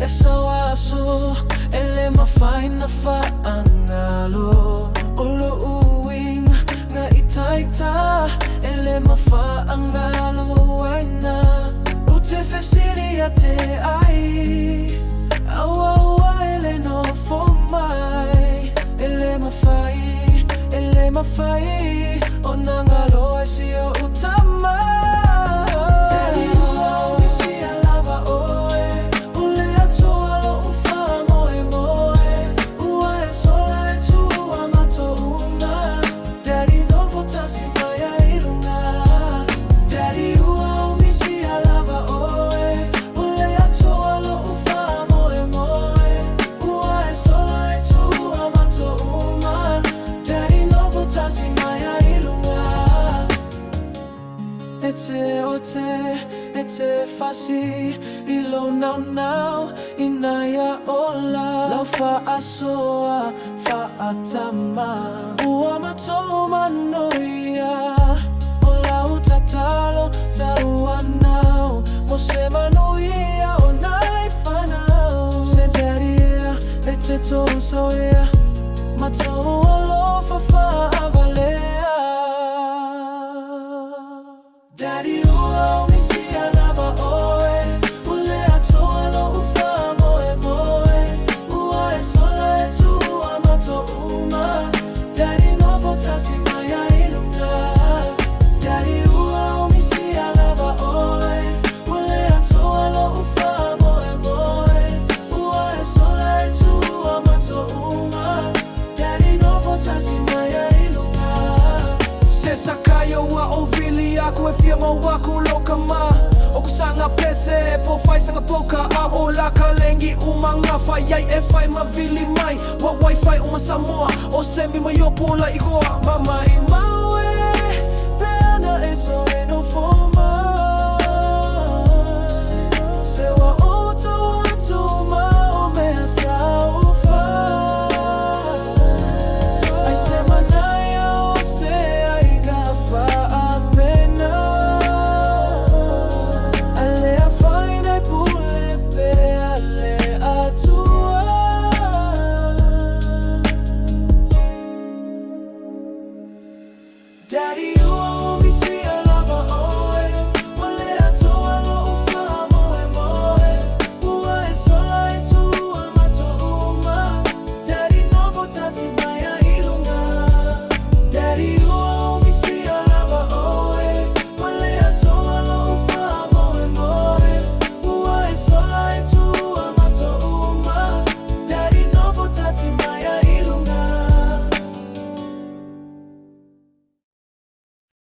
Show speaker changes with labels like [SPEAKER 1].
[SPEAKER 1] sa waso ele mafay na faangalo ulo uwing nga itaita ele mafaangalo wena ute fesiliate ai awa ele no fomai ele mafai onangalo sio utama Ete fasi ilo now inaya ola lau fa asoa fa atama ua matoma noia ola utatalo tarua now mosema noia onai fanao sederia ete tonsoia matoa lofa fa avalea Daddy, ako e fia mau wako loka ma Oku sanga pese po fai sanga poka a o la kalengi umanga fai yai e fai mavili mai wa wifi uma Samoa o semi mayo pola ikoa mama i maue peana e to